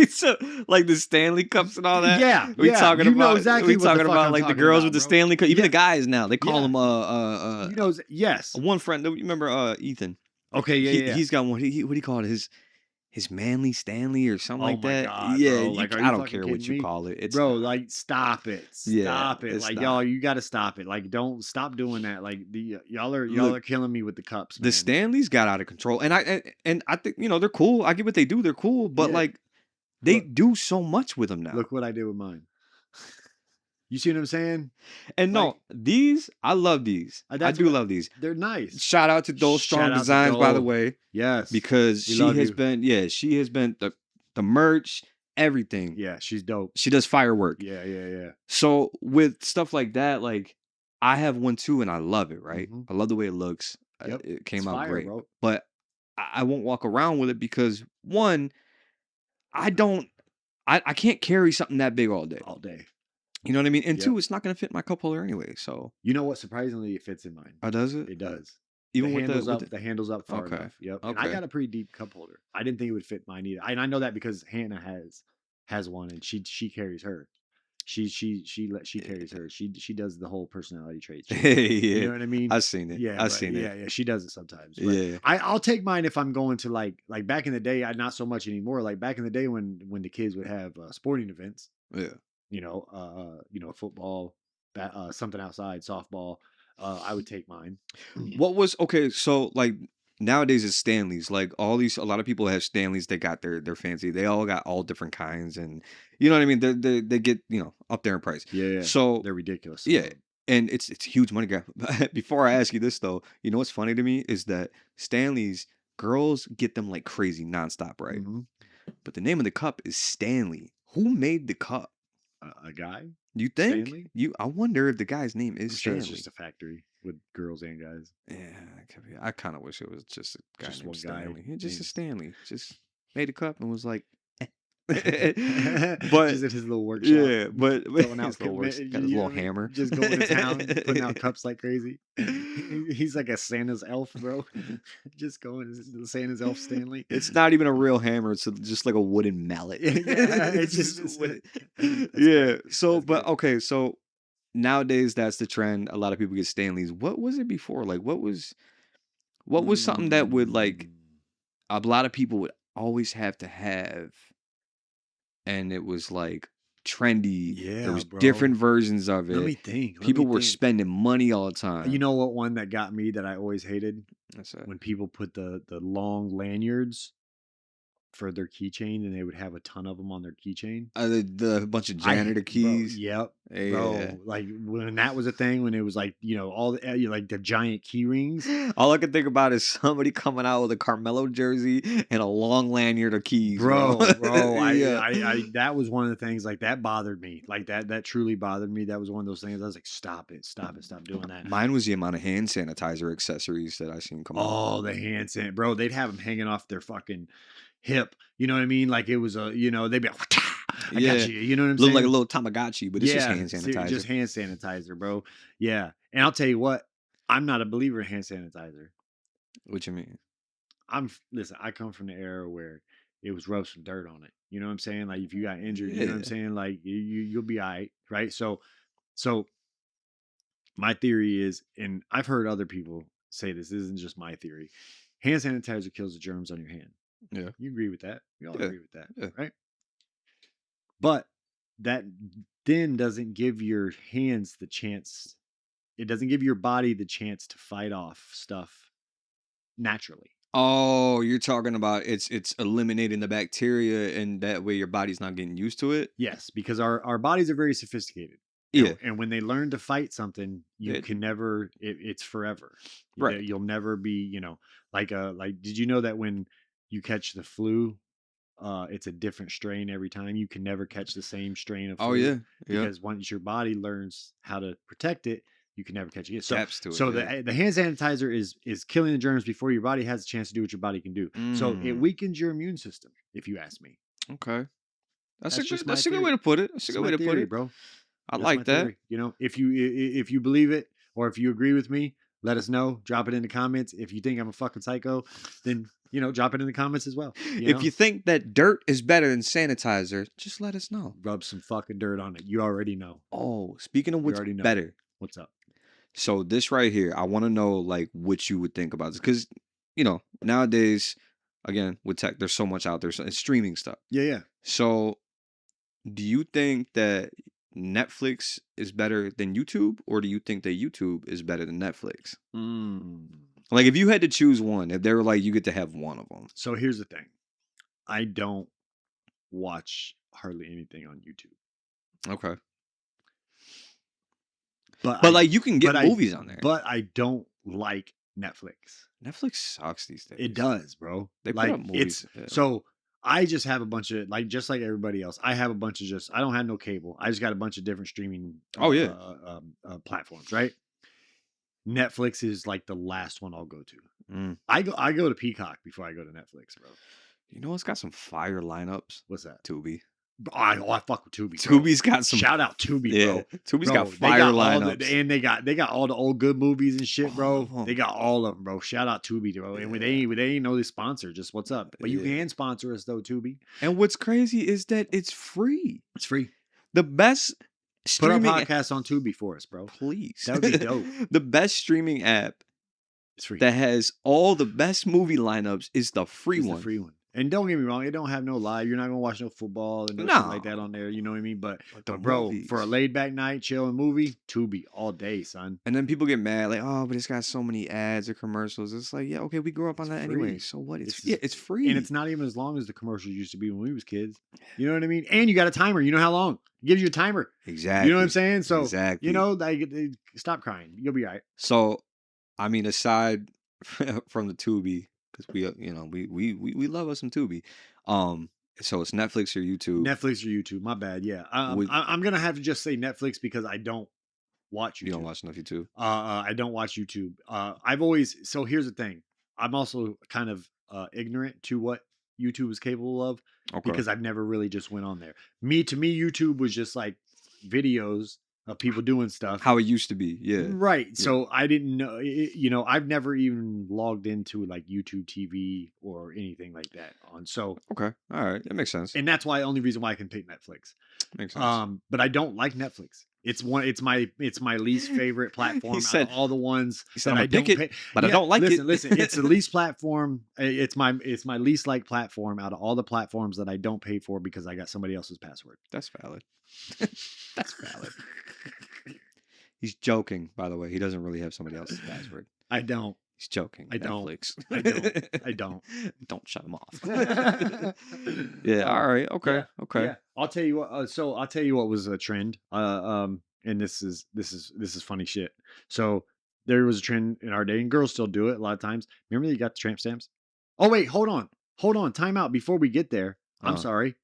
So like the Stanley Cups and all that. Yeah, we talking about exactly. We talking about like the girls with the Stanley Cup. Even the guys now they call them yes. One friend. You remember Ethan? Okay, yeah. He's got one. What do you call it? His manly Stanley or something like that. God, yeah, bro. Like, I don't care what you call it. It's bro, like stop it. Stop it. Like y'all, you gotta stop it. Like don't stop doing that. Like y'all are killing me with the cups. Man. The Stanleys got out of control. And I think, they're cool. I get what they do, they're cool, but like they do so much with them now. Look what I did with mine. You see what I'm saying? And no, these, I love these. I do love these. They're nice. Shout out to Dole Strong Designs, by the way. Yes. Because she has been the merch, everything. Yeah, she's dope. She does firework. Yeah. So with stuff like that, like I have one too and I love it, right? Mm-hmm. I love the way it looks. Yep. It came out fire, great. Bro. But I won't walk around with it because one, I can't carry something that big all day. You know what I mean? And two, it's not going to fit my cup holder anyway. So you know what? Surprisingly, it fits in mine. Oh, does it? It does. Even the with the handles up far enough. Yep. Okay. And I got a pretty deep cup holder. I didn't think it would fit mine either. And I know that because Hannah has one, and she carries her. She carries her. She does the whole personality trait. You know what I mean? I've seen it. Yeah, I've seen it. Yeah. She does it sometimes. Yeah. I'll take mine if I'm going to like back in the day. Not so much anymore. Like back in the day when the kids would have sporting events. Yeah. Football, something outside, softball. I would take mine. So like nowadays it's Stanleys. Like a lot of people have Stanleys. They got their fancy. They all got all different kinds, and you know what I mean. They get up there in price. Yeah. So they're ridiculous. Yeah, and it's a huge money gap. Before I ask you this though, you know what's funny to me is that Stanleys, girls get them like crazy nonstop, right? Mm-hmm. But the name of the cup is Stanley. Who made the cup? A guy? You think? Stanley? I wonder if the guy's name is Stanley. It's just a factory with girls and guys. Yeah, it could be. I kind of wish it was just a guy named one Stanley. guy. Just a Stanley. Just made a cup and was like, but just at his little workshop. Yeah, but filling out got his little hammer. Just going to town, putting out cups like crazy. He's like a Santa's elf, bro. Just going to Santa's elf Stanley. It's not even a real hammer. It's just like a wooden mallet. It's just yeah. So, but okay. So nowadays that's the trend. A lot of people get Stanleys. What was it before? Like, what was something that would like a lot of people would always have to have, and it was like trendy. Yeah, there was bro. different versions of it. Let me think. People were spending money all the time. You know what one that got me that I always hated? That's it. When people put the long lanyards for their keychain, and they would have a ton of them on their keychain. The bunch of janitor keys. Bro, yep. Yeah. Bro, like when that was a thing, when it was like, all the like the giant key rings. All I can think about is somebody coming out with a Carmelo jersey and a long lanyard of keys. Bro, Yeah. I that was one of the things, like that bothered me. Like that truly bothered me. That was one of those things I was like, stop doing that. Mine was the amount of hand sanitizer accessories that I seen come out. Oh, the hand sanitizer. Bro, they'd have them hanging off their fucking hip. You know what I mean? Like it was they'd be like, I got you. You know what I'm saying? Look like a little Tamagotchi, but it's just hand sanitizer. Just hand sanitizer, bro. Yeah. And I'll tell you what, I'm not a believer in hand sanitizer. What you mean? Listen, I come from the era where it was rub some dirt on it. You know what I'm saying? Like if you got injured, you know what I'm saying? Like you'll be all right, right? So my theory is, and I've heard other people say this isn't just my theory, hand sanitizer kills the germs on your hand. Yeah. You agree with that? We all agree with that, yeah. right? But that then doesn't give your hands the chance. It doesn't give your body the chance to fight off stuff naturally. Oh, you're talking about it's eliminating the bacteria, and that way your body's not getting used to it? Yes, because our bodies are very sophisticated. Yeah. And when they learn to fight something, you Yeah. can never. It's forever. Right. You'll never be. Like Did you know that when you catch the flu, it's a different strain every time. You can never catch the same strain of flu. Oh yeah. Yeah. Because once your body learns how to protect it, you can never catch it again. So, Adapts to it, so yeah. the hand sanitizer is killing the germs before your body has a chance to do what your body can do. So it weakens your immune system, if you ask me. Okay. That's just a good way to put it. That's a good way to put it, bro. I That's like my that. theory. If you believe it or if you agree with me, let us know. Drop it in the comments. If you think I'm a fucking psycho, then drop it in the comments as well. If you think that dirt is better than sanitizer, just let us know. Rub some fucking dirt on it. You already know. Oh, speaking of what's already know. better, What's up? so this right here, I want to know like what you would think about this, because nowadays, again with tech, there's so much out there. So it's streaming stuff. Yeah. So, do you think that Netflix is better than YouTube, or do you think that YouTube is better than Netflix? Like, if you had to choose one, if they were like, you get to have one of them. So here's the thing. I don't watch hardly anything on YouTube. Okay. But like, you can get movies on there. But I don't like Netflix. Netflix sucks these days. It does, bro. They put up movies. So I just have a bunch of just like everybody else. I have a bunch of I don't have no cable. I just got a bunch of different streaming platforms, right? Netflix is like the last one I'll go to. I go to Peacock before I go to Netflix, bro. You know what's got some fire lineups? What's that? Tubi. I fuck with Tubi. Bro. Tubi's got some. Shout out Tubi, bro. Tubi's got fire lineups, and they got all the old good movies and shit, bro. They got all of them, bro. Shout out Tubi, bro. And they ain't no sponsor. Just what's up? But you can sponsor us though, Tubi. And what's crazy is that it's free. It's free. The best. Put our podcast on Tubi for us, bro. Please. That would be dope. The best streaming app it's free. That has all the best movie lineups is the free one. The free one. And don't get me wrong, it don't have no live. You're not gonna watch no football and no shit like that on there. You know what I mean? But bro, movies. For a laid back night, chilling movie, Tubi all day, son. And then people get mad, like, oh, but it's got so many ads or commercials. It's like, yeah, okay, we grew up on that anyway. So what? It's free. And it's not even as long as the commercials used to be when we was kids. You know what I mean? And you got a timer. You know how long? It gives you a timer. Exactly. You know what I'm saying? So exactly. Stop crying. You'll be all right. So, I mean, aside from the Tubi, because we love us some Tubi. So it's Netflix or YouTube. Netflix or YouTube. My bad. Yeah. I'm gonna have to just say Netflix because I don't watch YouTube. You don't watch enough YouTube. I don't watch YouTube. I've always. So here's the thing. I'm also kind of ignorant to what YouTube is capable of because I've never really just went on there. To me, YouTube was just like videos of people doing stuff. How it used to be, yeah. Right. Yeah. So I didn't know, I've never even logged into like YouTube TV or anything like that on. So okay, all right, that makes sense. And that's why only reason why I can pick Netflix. Makes sense. But I don't like Netflix. It's my least favorite platform out of all the ones that I don't pay. But I don't like it. Listen, it's the least platform. It's my least like platform out of all the platforms that I don't pay for because I got somebody else's password. That's valid. That's valid. He's joking, by the way. He doesn't really have somebody else's password. I don't. He's joking. I don't. Netflix. I don't. Don't shut him off. Yeah. All right. Okay. Yeah, okay. Yeah. I'll tell you what. I'll tell you what was a trend. And this is funny shit. So there was a trend in our day, and girls still do it a lot of times. Remember you got the tramp stamps? Oh wait, hold on. Time out before we get there. I'm sorry.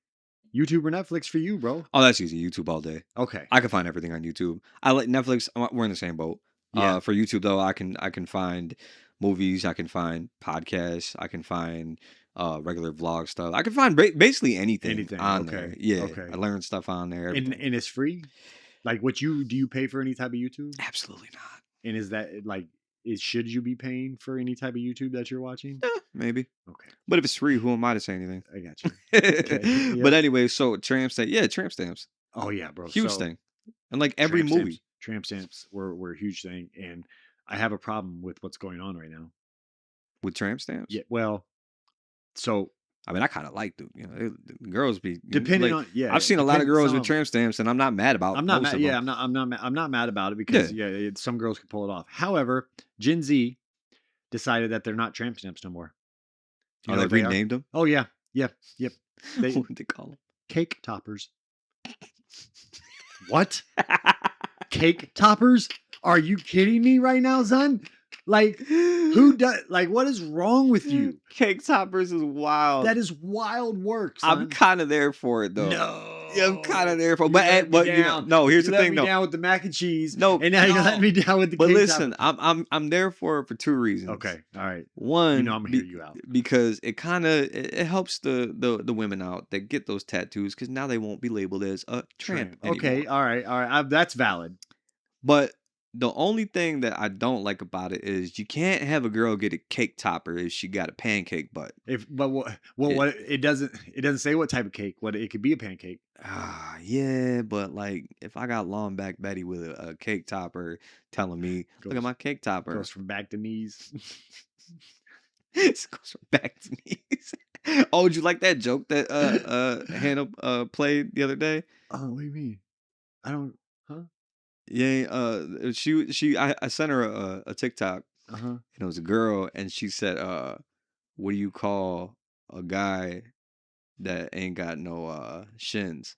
YouTube or Netflix for you, bro? Oh, that's easy. YouTube all day. Okay. I can find everything on YouTube. I like Netflix. We're in the same boat. Yeah. For YouTube though, I can find movies. I can find podcasts. I can find regular vlog stuff. I can find basically anything on there. Yeah. Okay. I learn stuff on there. And it's free. Like do you pay for any type of YouTube? Absolutely not. And is that like? Should you be paying for any type of YouTube that you're watching? Yeah, maybe. Okay. But if it's free, who am I to say anything? I got you. Okay. But anyway, so tramp stamps. Yeah, tramp stamps. Oh yeah, bro. Huge thing. And like every movie. Tramp stamps were a huge thing. And I have a problem with what's going on right now. With tramp stamps? Yeah. Well, so I mean, I kind of like the girls be depending like, on I've seen a lot of girls with tramp stamps, and I'm not mad about. I'm not mad. Yeah, I'm not mad about it because some girls can pull it off. However, Gen Z decided that they're not tramp stamps no more. You know they renamed them? Oh yeah, yep. What did they call them? Cake toppers. What? cake toppers? Are you kidding me right now, son? Like, who does? Like, what is wrong with you? Cake toppers is wild. That is wild work, son. I'm kind of there for it though. No, Yeah, I'm kind of there for it. You let me But you know, down. no. Here's You the let thing me though. down with the mac and cheese. No, and now you let me down with the But cake listen, topper. I'm there for it for two reasons. Okay, all right. One, You know I'm gonna hear you out. because it kind of it helps the women out that get those tattoos because now they won't be labeled as a tramp anymore. Okay, all right. That's valid. But the only thing that I don't like about it is you can't have a girl get a cake topper if she got a pancake butt. It doesn't say what type of cake. What it could be a pancake. Yeah, but like if I got long back Betty with a cake topper telling me, look at my cake topper. Goes from back to knees. It goes from back to knees. Oh, did you like that joke that Hannah played the other day? Oh, what do you mean? I don't. Huh? Yeah, I sent her a TikTok, and it was a girl, and she said, "What do you call a guy that ain't got no shins?"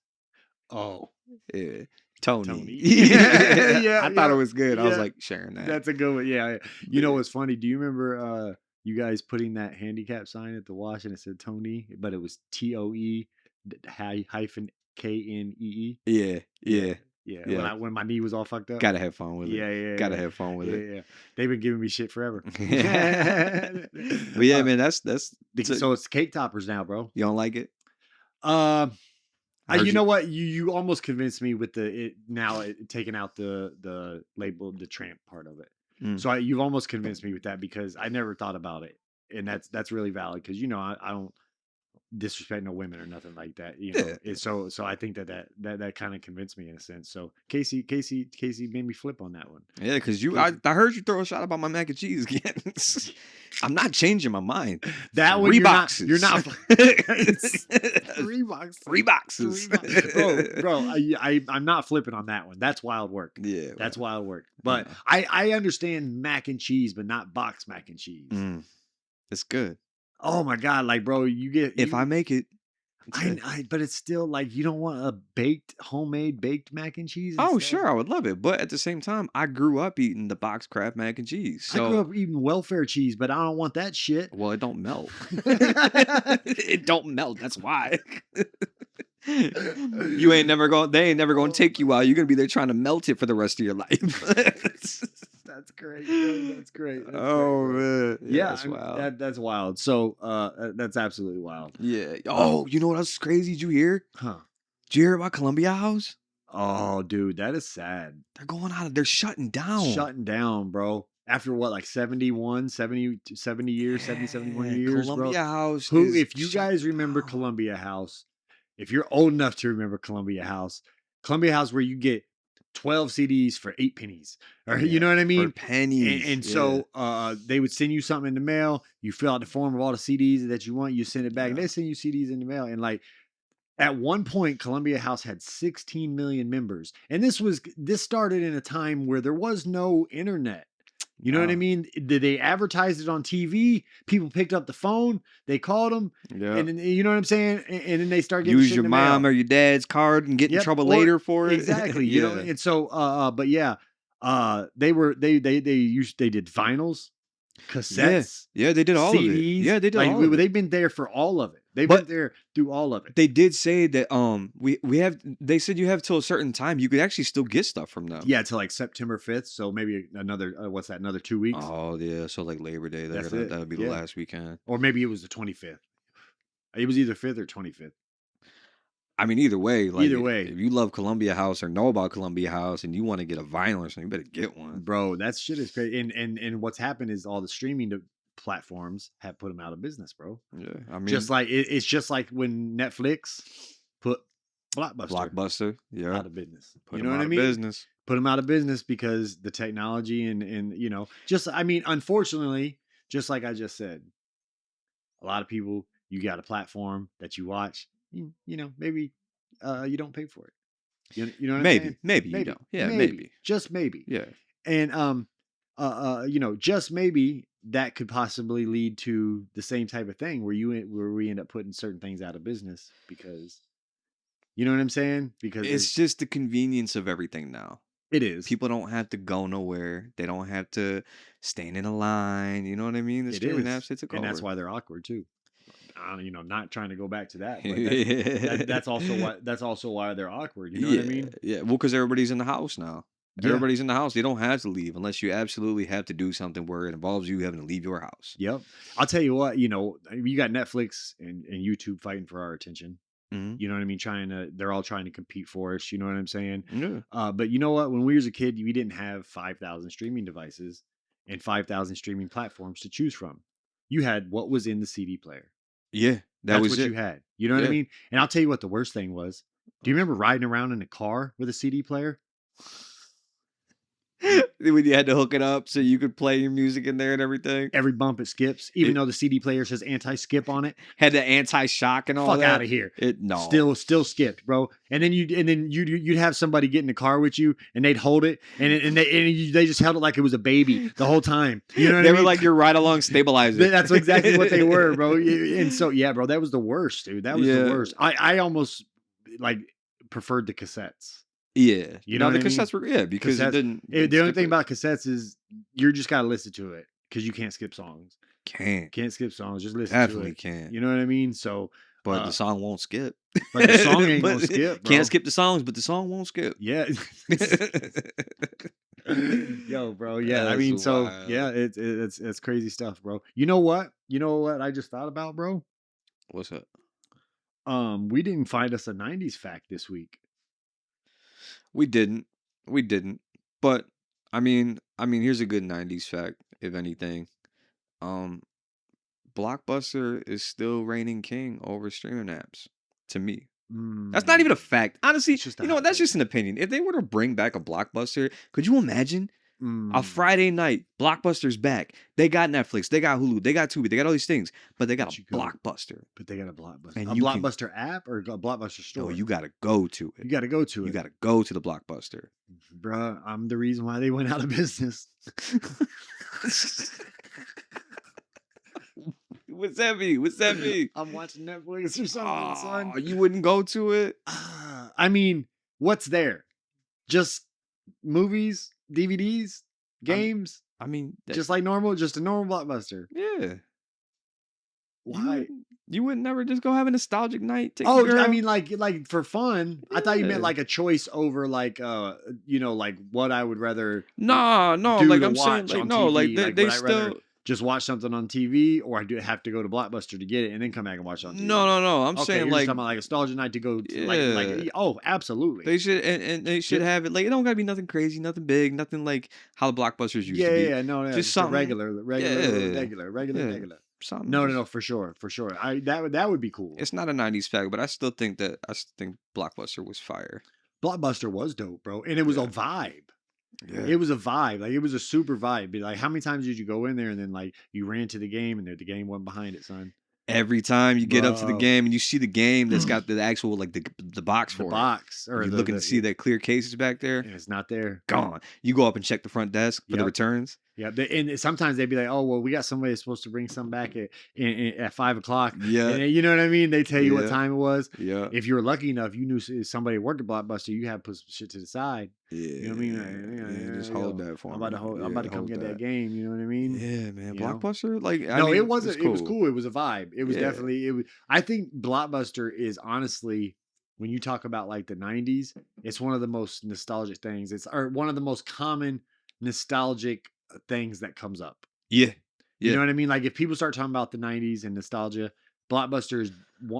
Oh, yeah, Tony. Yeah, I thought it was good. I was like sharing that. That's a good one. Yeah. You know what's funny? Do you remember you guys putting that handicap sign at the wash and it said Tony, but it was TOE hyphen KNEE? Yeah. Yeah. When my knee was all fucked up. Gotta have fun with it. Yeah. Gotta have fun with it. Yeah. They've been giving me shit forever. But yeah, man, that's so it's cake toppers now, bro. You don't like it? You know what? You almost convinced me with taking out the label, the tramp part of it. So you've almost convinced me with that because I never thought about it, and that's really valid because I don't disrespect no women or nothing like that. So I think that kind of convinced me in a sense. So Casey made me flip on that one. Yeah, because I heard you throw a shot about my mac and cheese again. I'm not changing my mind. That one, Three boxes. You're not. 3 boxes. 3 boxes. Bro, I'm not flipping on that one. That's wild work. Yeah, that's wild work. But I understand mac and cheese, but not box mac and cheese. It's good. Oh my god, like bro, if I make it. But it's still like you don't want a homemade baked mac and cheese. Oh, sure, I would love it, but at the same time, I grew up eating the box Kraft mac and cheese. So I grew up eating welfare cheese, but I don't want that shit. Well, it don't melt. It don't melt. That's why. They ain't never going to take you out. You're going to be there trying to melt it for the rest of your life. That's great. Bro. That's great. Man. Yeah, that's wild. That's wild. So that's absolutely wild. Yeah. Oh, you know what else is crazy? Did you hear? Huh. Did you hear about Columbia House? Oh, dude, that is sad. They're shutting down. Shutting down, bro. After what, like 70 years, 71 years, Columbia bro. House. If you guys remember Columbia House, if you're old enough to remember Columbia House where you get 12 CDs for 8 pennies, or you know what I mean? For pennies. And so they would send you something in the mail. You fill out the form of all the CDs that you want. You send it back. And they send you CDs in the mail. And like at one point, Columbia House had 16 million members. And this started in a time where there was no internet. You know what I mean? They advertised it on TV. People picked up the phone. They called them. Yeah. And then, you know what I'm saying? And then they start getting use your mom or your dad's card and get in trouble later for it. Exactly. You know. And so, but yeah, they did vinyls, cassettes. Yeah, they did all CDs. of it. Yeah, they did all of it. They've been there for all of it. They've been there through all of it. They did say that they said you have till a certain time you could actually still get stuff from them. Yeah, till like September 5th. So maybe another another 2 weeks. Oh yeah, so like Labor Day there. That would be the last weekend. Or maybe it was the 25th. It was either 5th or 25th. I mean, either way, if you love Columbia House or know about Columbia House and you want to get a vinyl or something, you better get one. Bro, that shit is crazy. And what's happened is all the streaming platforms have put them out of business, bro. Yeah, I mean, it's just like when Netflix put Blockbuster out of business. You know what I mean? Business. Put them out of business because the technology and unfortunately, just like I just said, a lot of people, you got a platform that you watch, maybe you don't pay for it. You know what I'm saying? Maybe you don't. Yeah, maybe. Just maybe. Yeah. And just maybe that could possibly lead to the same type of thing where we end up putting certain things out of business because, you know what I'm saying? Because it's just the convenience of everything now. It is. People don't have to go nowhere. They don't have to stand in a line. You know what I mean? The It streaming is. apps, they took And over. that's why they're awkward too. Not trying to go back to that, but that's also why they're awkward. You know what I mean? Yeah. Well, because everybody's in the house now. Yeah. Everybody's in the house. They don't have to leave unless you absolutely have to do something where it involves you having to leave your house. Yep. I'll tell you what, you got Netflix and YouTube fighting for our attention. Mm-hmm. You know what I mean? They're all trying to compete for us. You know what I'm saying? Yeah. But you know what? When we was a kid, we didn't have 5,000 streaming devices and 5,000 streaming platforms to choose from. You had what was in the CD player. Yeah. That's was what it. you had. You know what I mean? And I'll tell you what the worst thing was. Do you remember riding around in a car with a CD player? When you had to hook it up so you could play your music in there and everything. Every bump it skips, even though the CD player says anti-skip on it. Had the anti-shock and all Fuck that. out of here. No. Still skipped, bro. And then you'd have somebody get in the car with you and they'd hold it and they just held it like it was a baby the whole time. You know what I mean? They were like your ride along stabilizer. That's exactly what they were, bro. And so yeah, bro, that was the worst, dude. That was the worst. I almost like preferred the cassettes. Yeah, you know the what I mean? cassettes were because cassettes, it didn't. The only thing about cassettes is you just gotta listen to it because you can't skip songs. Can't skip songs. Just listen Definitely to it. can't. You know what I mean? So, but the song won't skip. But the song ain't gonna skip. Bro. Can't skip the songs, but the song won't skip. Yeah. Yo, bro. Yeah, I mean, so wild. Yeah, it's crazy stuff, bro. You know what? I just thought about, bro. What's up? We didn't find us a '90s fact this week. We didn't. But I mean, here's a good '90s fact, if anything. Blockbuster is still reigning king over streaming apps. To me, that's not even a fact. Honestly, that's just an opinion. If they were to bring back a Blockbuster, could you imagine? A Friday night, Blockbuster's back. They got Netflix, they got Hulu, they got Tubi, they got all these things, but they got a Blockbuster. But they got a Blockbuster. And a Blockbuster app or a Blockbuster store? No, you got to go to it. You got to go to it. You got to go to the Blockbuster. Bruh, I'm the reason why they went out of business. What's that mean? I'm watching Netflix or something, son. You wouldn't go to it? I mean, what's there? Just movies, DVDs, games. Just like normal, just a normal Blockbuster. Yeah. Why? You would never just go have a nostalgic night? I mean, like for fun. Yeah. I thought you meant like a choice over like like what I would rather. No, like I'm saying, like no, TV. like they still just watch something on TV, or I do have to go to Blockbuster to get it and then come back and watch it on TV. No. I'm saying like talking about like a nostalgia night to go to like absolutely. They should and they should have it like it don't gotta be nothing crazy, nothing big, nothing like how the Blockbusters used to be. Yeah, no, just something regular. Something. No, for sure. That would be cool. It's not a '90s fact, but I still think Blockbuster was fire. Blockbuster was dope, bro, and it was a vibe. Yeah. It was a vibe. Like it was a super vibe. But like, how many times did you go in there and then like you ran to the game and the game wasn't behind it, son? Every time you get up to the game and you see the game that's got the actual like the box for box, or you're looking to see that clear cases back there, and it's not there, gone. You go up and check the front desk for the returns. Yeah, and sometimes they'd be like, "Oh, well, we got somebody that's supposed to bring something back at 5:00." Yeah, and you know what I mean. They tell you what time it was. Yeah, if you were lucky enough, you knew somebody worked at Blockbuster. You had to put some shit to the side. Yeah, you know what I mean. Just hold that for me. I'm about to come get that game. You know what I mean? Yeah, man. Blockbuster, like it wasn't. It was cool. It was a vibe. It was definitely. It was. I think Blockbuster is honestly, when you talk about like the '90s, it's one of the most nostalgic things. It's one of the most common nostalgic things that comes up. Yeah. You know what I mean? Like if people start talking about the '90s and nostalgia, Blockbuster is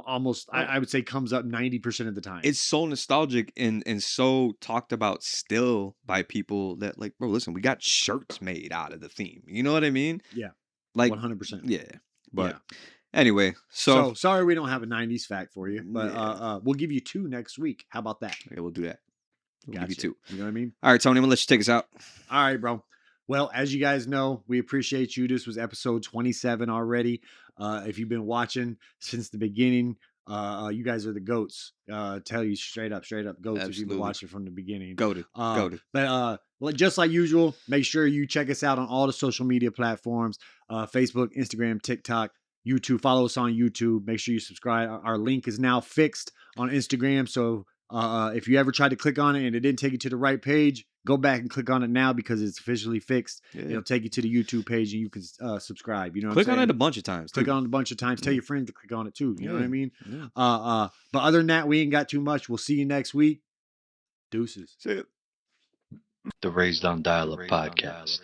almost, I would say, comes up 90% of the time. It's so nostalgic and so talked about still by people that like, bro, listen, we got shirts made out of the theme. You know what I mean? Yeah. Like 100%. Yeah. But anyway, so sorry we don't have a '90s fact for you, but we'll give you 2 next week. How about that? Yeah, we'll do that. We'll give you 2. You know what I mean? All right, Tony, I'm gonna let you take us out. All right, bro. Well, as you guys know, we appreciate you. This was episode 27 already. If you've been watching since the beginning, you guys are the goats. Tell you straight up, goats. Absolutely. If you've been watching from the beginning, goated. But just like usual, make sure you check us out on all the social media platforms: Facebook, Instagram, TikTok, YouTube. Follow us on YouTube. Make sure you subscribe. Our link is now fixed on Instagram, so If you ever tried to click on it and it didn't take you to the right page, go back and click on it now because it's officially fixed. Yeah. It'll take you to the YouTube page and you can subscribe. You know, Click what I'm on saying? it a bunch of times. Click too. on it a bunch of times. Tell your friends to click on it too. You know what I mean? Yeah. But other than that, we ain't got too much. We'll see you next week. Deuces. See ya. The Raised on Dialup podcast.